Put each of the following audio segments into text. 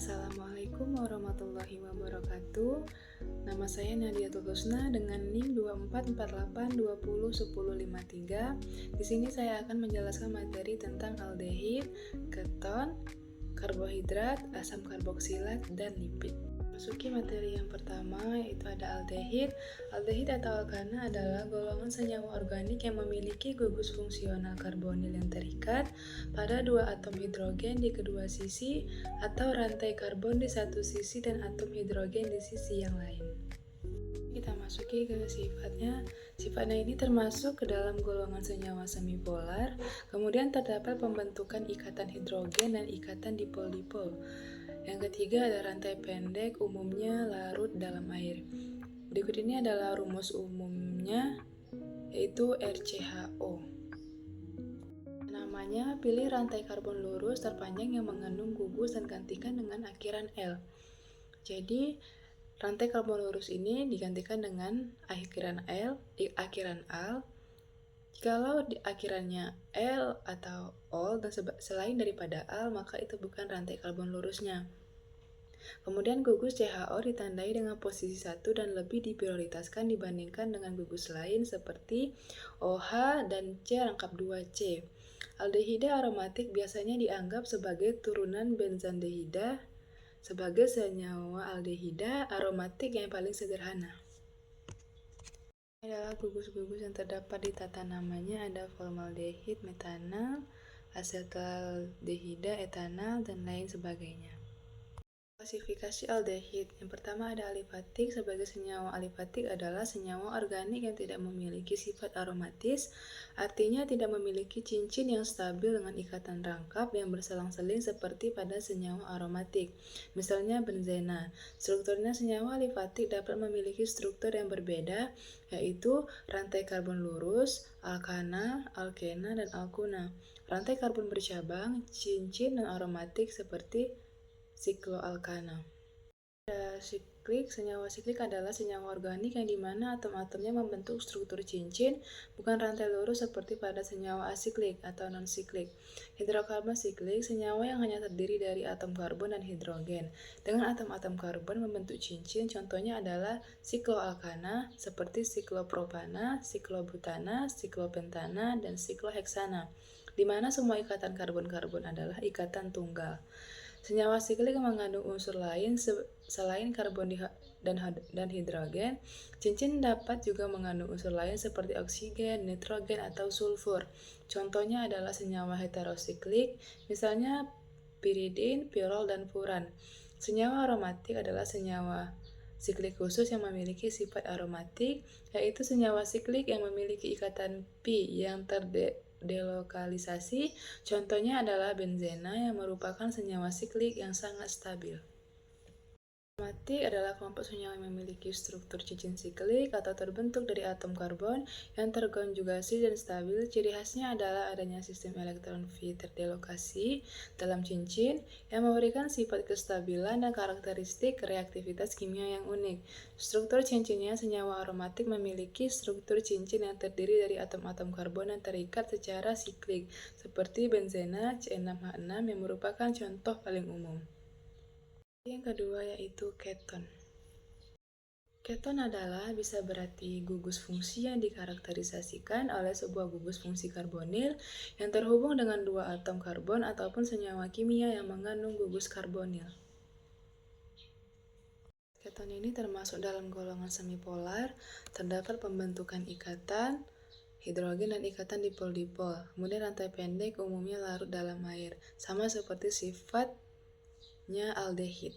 Assalamualaikum warahmatullahi wabarakatuh. Nama saya Nadia Tutusna dengan NIM 2448201053. Di sini saya akan menjelaskan materi tentang aldehid, keton, karbohidrat, asam karboksilat, dan lipid. Masuki materi yang pertama, yaitu ada aldehid. Aldehid atau alkana adalah golongan senyawa organik yang memiliki gugus fungsional karbonil yang terikat pada dua atom hidrogen di kedua sisi atau rantai karbon di satu sisi dan atom hidrogen di sisi yang lain. Kita masuki ke sifatnya. Sifatnya ini termasuk ke dalam golongan senyawa semipolar. Kemudian terdapat pembentukan ikatan hidrogen dan ikatan dipol-dipol. Yang ketiga ada rantai pendek, umumnya larut dalam air. Berikut ini adalah rumus umumnya, yaitu RCHO. Namanya, pilih rantai karbon lurus terpanjang yang mengandung gugus dan gantikan dengan akhiran L. Jadi, rantai karbon lurus ini digantikan dengan akhiran L, akhiran Al. Jikalau di akhirannya L atau OL dan selain daripada Al, maka itu bukan rantai karbon lurusnya. Kemudian gugus CHO ditandai dengan posisi 1 dan lebih diprioritaskan dibandingkan dengan gugus lain seperti OH dan C rangkap 2C. Aldehida aromatik biasanya dianggap sebagai turunan benzaldehida sebagai senyawa aldehida aromatik yang paling sederhana. Ini adalah gugus-gugus yang terdapat di tata namanya, ada formaldehid, metanal, asetaldehida, etanal, dan lain sebagainya. Klasifikasi aldehid. Yang pertama ada alifatik. Sebagai senyawa alifatik adalah senyawa organik yang tidak memiliki sifat aromatis, artinya tidak memiliki cincin yang stabil dengan ikatan rangkap yang berselang-seling seperti pada senyawa aromatik. Misalnya benzena. Strukturnya senyawa alifatik dapat memiliki struktur yang berbeda, yaitu rantai karbon lurus, alkana, alkena, dan alkuna. Rantai karbon bercabang, cincin, dan aromatik seperti sikloalkana. Siklik. Senyawa siklik adalah senyawa organik yang dimana atom-atomnya membentuk struktur cincin, bukan rantai lurus seperti pada senyawa asiklik atau non-siklik. Hidrokarbon siklik, senyawa yang hanya terdiri dari atom karbon dan hidrogen. Dengan atom-atom karbon membentuk cincin, contohnya adalah sikloalkana seperti siklopropana, siklobutana, siklopentana, dan sikloheksana, di mana semua ikatan karbon-karbon adalah ikatan tunggal. Senyawa siklik mengandung unsur lain selain karbon dan hidrogen. Cincin dapat juga mengandung unsur lain seperti oksigen, nitrogen, atau sulfur. Contohnya adalah senyawa heterosiklik, misalnya piridin, pirol, dan furan. Senyawa aromatik adalah senyawa siklik khusus yang memiliki sifat aromatik, yaitu senyawa siklik yang memiliki ikatan pi yang delokalisasi. Contohnya adalah benzena yang merupakan senyawa siklik yang sangat stabil. Aromatik adalah kelompok senyawa yang memiliki struktur cincin siklik atau terbentuk dari atom karbon yang terkonjugasi dan stabil. Ciri khasnya adalah adanya sistem elektron V terdelokasi dalam cincin yang memberikan sifat kestabilan dan karakteristik reaktivitas kimia yang unik. Struktur cincinnya, senyawa aromatik memiliki struktur cincin yang terdiri dari atom-atom karbon yang terikat secara siklik, seperti benzena C6H6 yang merupakan contoh paling umum. Yang kedua yaitu keton. Keton adalah bisa berarti gugus fungsi yang dikarakterisasikan oleh sebuah gugus fungsi karbonil yang terhubung dengan dua atom karbon ataupun senyawa kimia yang mengandung gugus karbonil. Keton ini termasuk dalam golongan semipolar, terdapat pembentukan ikatan hidrogen dan ikatan dipol-dipol. Kemudian rantai pendek umumnya larut dalam air, sama seperti sifatnya aldehid.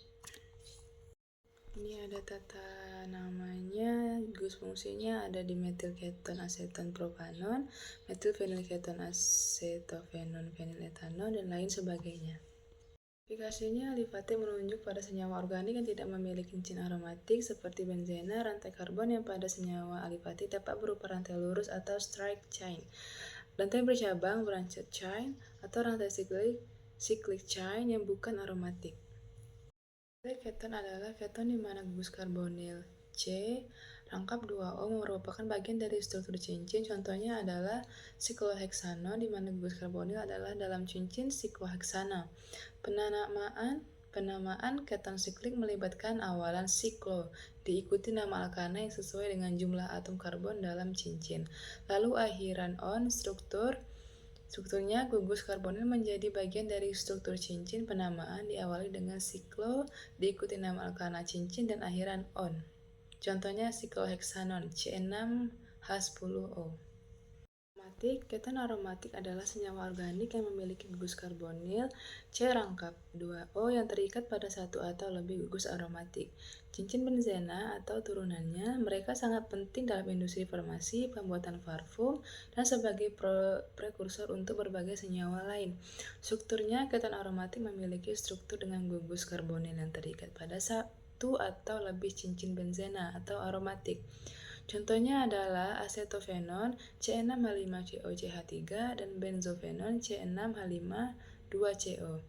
Ini ada tata namanya, gugus fungsinya ada di metilketon aseton propanon, metilfenilketon asetofenon feniletanol, dan lain sebagainya. Aplikasinya, alifatik menunjuk pada senyawa organik yang tidak memiliki cincin aromatik seperti benzena. Rantai karbon yang pada senyawa alifatik dapat berupa rantai lurus atau straight chain, rantai bercabang branched chain, atau rantai cyclic chain yang bukan aromatik. Keton adalah keton di mana gugus karbonil C rangkap 2O merupakan bagian dari struktur cincin. Contohnya adalah sikloheksanon di mana gugus karbonil adalah dalam cincin sikloheksana. Penamaan Penamaan keton siklik melibatkan awalan siklo, diikuti nama alkana yang sesuai dengan jumlah atom karbon dalam cincin. Lalu akhiran on, strukturnya gugus karbonil menjadi bagian dari struktur cincin. Penamaan diawali dengan siklo, diikuti nama alkana cincin dan akhiran on. Contohnya sikloheksanon C6H10O. Keton aromatik adalah senyawa organik yang memiliki gugus karbonil C-2O yang terikat pada satu atau lebih gugus aromatik. Cincin benzena atau turunannya, mereka sangat penting dalam industri farmasi, pembuatan parfum, dan sebagai prekursor untuk berbagai senyawa lain. Strukturnya, keton aromatik memiliki struktur dengan gugus karbonil yang terikat pada satu atau lebih cincin benzena atau aromatik. Contohnya adalah asetofenon C6H5COCH3 dan benzofenon C6H5,2CO.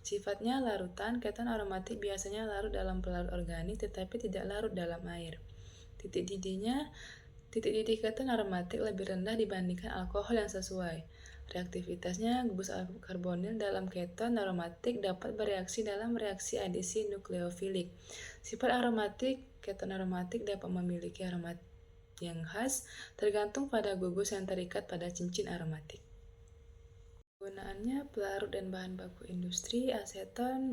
Sifatnya larutan, keton aromatik biasanya larut dalam pelarut organik tetapi tidak larut dalam air. Titik didih keton aromatik lebih rendah dibandingkan alkohol yang sesuai. Reaktivitasnya, gugus karbonil dalam keton aromatik dapat bereaksi dalam reaksi adisi nukleofilik. Sifat aromatik, keton aromatik dapat memiliki aromat yang khas tergantung pada gugus yang terikat pada cincin aromatik. Penggunaannya pelarut dan bahan baku industri, aseton,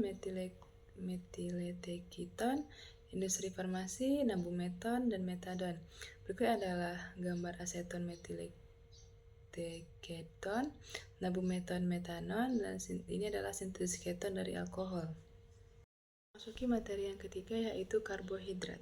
metiletekiton, industri farmasi, nabumeton, dan metadon. Berikut adalah gambar aseton metileteketon, nabumeton metanon, dan ini adalah sintesis keton dari alkohol. Masuki materi yang ketiga yaitu karbohidrat.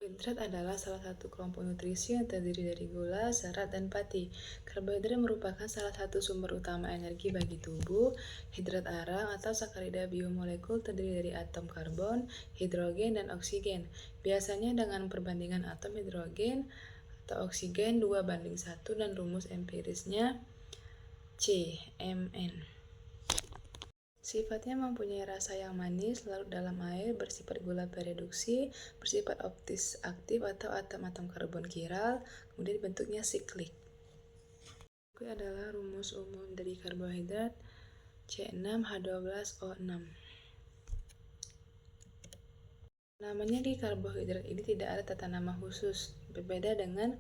Karbohidrat adalah salah satu kelompok nutrisi yang terdiri dari gula, serat, dan pati. Karbohidrat merupakan salah satu sumber utama energi bagi tubuh. Hidrat arang atau sakarida biomolekul terdiri dari atom karbon, hidrogen, dan oksigen. Biasanya dengan perbandingan atom hidrogen atau oksigen 2:1 dan rumus empirisnya CMN. Sifatnya mempunyai rasa yang manis, larut dalam air, bersifat gula pereduksi, bersifat optis aktif atau atom-atom karbon kiral, kemudian bentuknya siklik. Ini adalah rumus umum dari karbohidrat C6H12O6. Namanya di karbohidrat ini tidak ada tata nama khusus, berbeda dengan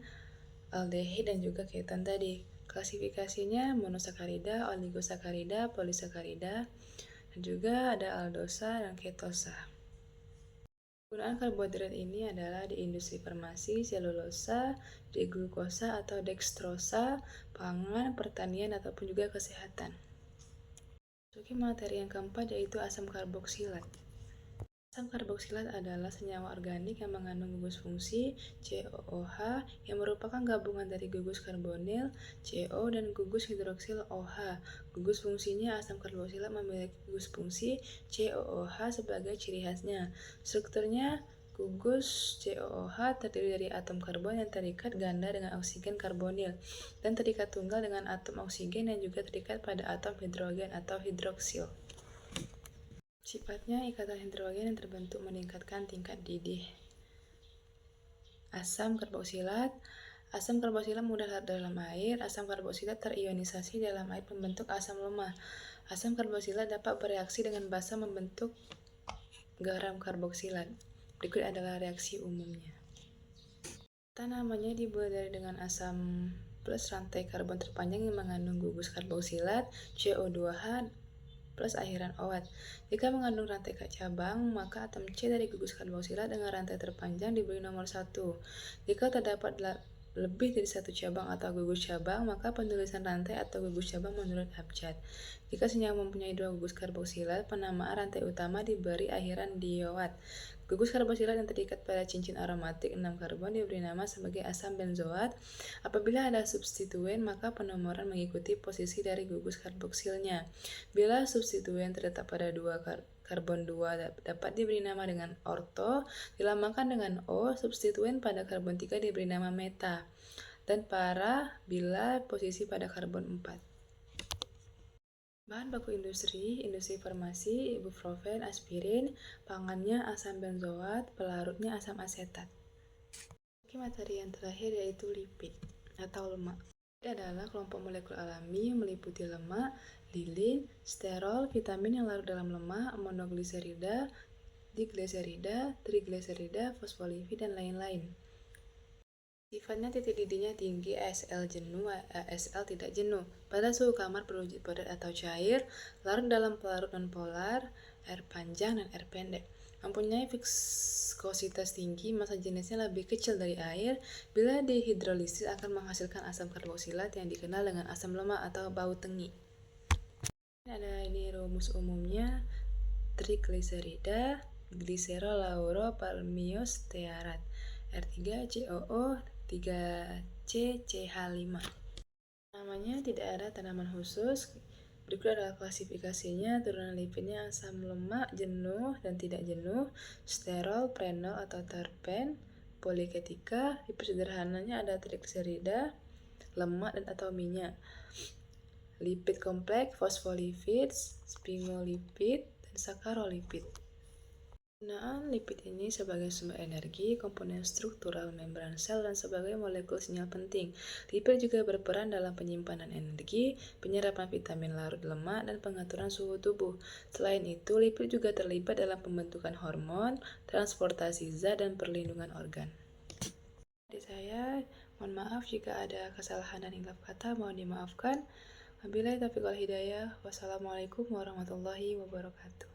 aldehid dan juga keton tadi. Klasifikasinya monosakarida, oligosakarida, polisakarida, dan juga ada aldosa dan ketosa. Penggunaan karbohidrat ini adalah di industri farmasi, selulosa, di glukosa atau dextrosa, pangan, pertanian, ataupun juga kesehatan. Masuki materi yang keempat yaitu asam karboksilat. Asam karboksilat adalah senyawa organik yang mengandung gugus fungsi COOH yang merupakan gabungan dari gugus karbonil CO dan gugus hidroksil OH. Gugus fungsinya, asam karboksilat memiliki gugus fungsi COOH sebagai ciri khasnya. Strukturnya, gugus COOH terdiri dari atom karbon yang terikat ganda dengan oksigen karbonil dan terikat tunggal dengan atom oksigen yang juga terikat pada atom hidrogen atau hidroksil. Sifatnya ikatan hidrogen yang terbentuk meningkatkan tingkat didih asam karboksilat. Asam karboksilat mudah larut dalam air. Asam karboksilat terionisasi dalam air membentuk asam lemah. Asam karboksilat dapat bereaksi dengan basa membentuk garam karboksilat. Berikut adalah reaksi umumnya. Namanya dimulai dengan asam plus rantai karbon terpanjang yang mengandung gugus karboksilat CO2H plus akhiran OAT. Jika mengandung rantai cabang, maka atom C dari gugus karboksilat dengan rantai terpanjang diberi nomor 1. Jika terdapat lebih dari satu cabang atau gugus cabang, maka penulisan rantai atau gugus cabang menurut abjad. Jika senyawa mempunyai 2 gugus karboksilat, penamaan rantai utama diberi akhiran dioat. Gugus karboksilat yang terikat pada cincin aromatik 6 karbon diberi nama sebagai asam benzoat. Apabila ada substituen, maka penomoran mengikuti posisi dari gugus karboksilnya. Bila substituen terletak pada 2 karbon 2 dapat diberi nama dengan orto, dilambangkan dengan O, substituen pada karbon 3 diberi nama meta, dan para bila posisi pada karbon 4. Bahan baku industri farmasi, ibuprofen, aspirin, pangannya asam benzoat, pelarutnya asam asetat. Materi yang terakhir yaitu lipid atau lemak. Lipid adalah kelompok molekul alami yang meliputi lemak. lilin, sterol, vitamin yang larut dalam lemak, monogliserida, digliserida, trigliserida, fosfolipid, dan lain-lain. Sifatnya titik didihnya tinggi, ASL jenuh, ASL tidak jenuh. Pada suhu kamar berwujud padat atau cair, larut dalam pelarut nonpolar, air panjang dan air pendek. Mempunyai viskositas tinggi, massa jenisnya lebih kecil dari air. Bila dihidrolisis akan menghasilkan asam karboksilat yang dikenal dengan asam lemak atau bau tengi. Ini rumus umumnya: trigliserida, gliserol lauro palmius stearat, R3COO 3CCH5. Namanya tidak ada tanaman khusus. Berikut adalah klasifikasinya: turunan lipidnya asam lemak jenuh dan tidak jenuh, sterol, prenol atau terpen, poliketika. Lipid sederhananya ada trigliserida, lemak dan atau minyak. Lipid kompleks, fosfolipid, sphingolipid, dan saccharolipid. Penggunaan lipid ini sebagai sumber energi, komponen struktural membran sel, dan sebagai molekul sinyal penting. Lipid juga berperan dalam penyimpanan energi, penyerapan vitamin larut lemak, dan pengaturan suhu tubuh. Selain itu, lipid juga terlibat dalam pembentukan hormon, transportasi zat, dan perlindungan organ. Dari saya, mohon maaf jika ada kesalahan dan hilaf kata, mohon dimaafkan. Wabillahi taufiq wal hidayah. Wassalamualaikum warahmatullahi wabarakatuh.